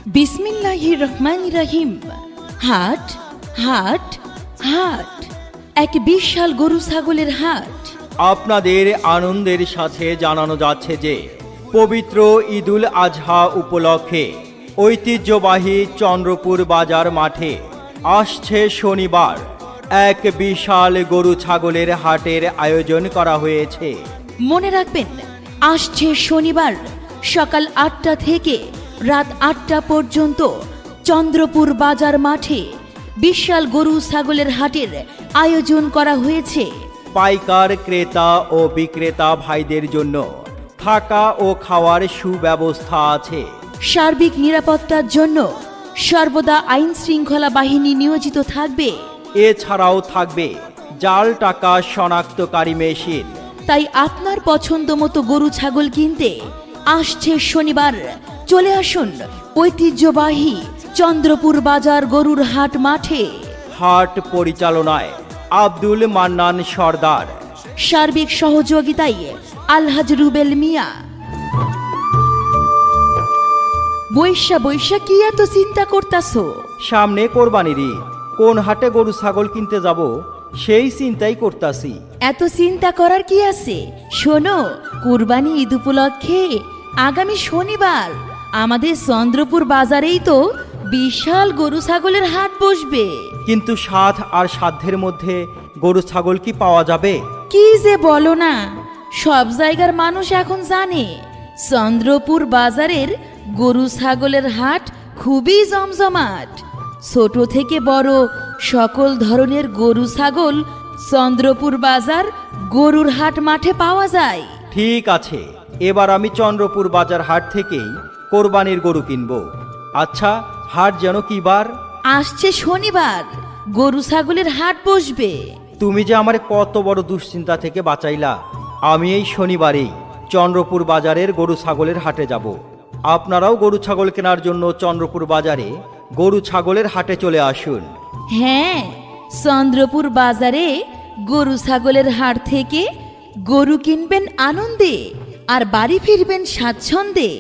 বিসমিল্লাহির রহমানির রহিম। হাট হাট হাট, এক বিশাল গরু ছাগলের হাট। আপনাদের আনন্দের সাথে জানানো যাচ্ছে যে পবিত্র ঈদুল আজহা উপলক্ষে ঐতিহ্যবাহী চন্দ্রপুর বাজার মাঠে আসছে শনিবার এক বিশাল গরু ছাগলের হাটের আয়োজন করা হয়েছে। মনে রাখবেন, আসছে শনিবার সকাল ৮টা থেকে রাত ৮টা পর্যন্ত চন্দ্রপুর বাজার মাঠে বিশাল গরু ছাগলের হাটের আয়োজন করা হয়েছে। পাইকার, ক্রেতা ও বিক্রেতা ভাইদের জন্য থাকা ও খাওয়ার সুব্যবস্থা আছে। সার্বিক নিরাপত্তার জন্য সর্বদা আইন শৃঙ্খলা বাহিনী নিয়োজিত থাকবে। এছাড়াও থাকবে জাল টাকা শনাক্তকারী মেশিন। তাই আপনার পছন্দ মতো গরু ছাগল কিনতে আসছে শনিবার চলে আসুন ঐতিহ্যবাহী চন্দ্রপুর বাজার গরুর হাট মাঠে। হাট পরিচালনায় আব্দুল মান্নান সর্দার, সার্বিক সহযোগিতায় আলহাজ রুবেল মিয়া। বৈশা বৈশা কি এত চিন্তা করতাছো? সামনে কোরবানির ঈদ, কোন হাটে গরু ছাগল কিনতে যাব সেই চিন্তাই করতাছি। এত চিন্তা করার কি আছে? শোনো, কুরবানি ঈদ উপলক্ষে আগামী শনিবার আমাদের চন্দ্রপুর বাজারেই তো বিশাল গরু ছাগলের হাট বসবে। কিন্তু সাধ আর সাধ্যের মধ্যে গরু ছাগল কি পাওয়া যাবে? কি যে বলো না, সব জায়গার মানুষ এখন জানে চন্দ্রপুর বাজারের গরু ছাগলের হাট খুবই জমজমাট। ছোট থেকে বড় সকল ধরনের গরু ছাগল চন্দ্রপুর বাজার গরুর হাট মাঠে পাওয়া যায়। ঠিক আছে, এবার আমি চন্দ্রপুর বাজার হাট থেকেই কোরবানির গরু কিনবো। আচ্ছা, হাট যেন কি বার? আসছে শনিবার গরু ছাগলের হাট বসবে। তুমি যে আমার কত বড় দুশ্চিন্তা থেকে বাঁচাইলা। আমি এই শনিবারেই চন্দ্রপুর বাজারের গরু ছাগলের হাটে যাব। আপনারাও গরু ছাগল কেনার জন্য চন্দ্রপুর বাজারে গরু ছাগলের হাটে চলে আসুন। হ্যাঁ, চন্দ্রপুর বাজারে গরু ছাগলের হাট থেকে গরু কিনবেন আনন্দে আর বাড়ি ফিরবেন স্বাচ্ছন্দ্যে।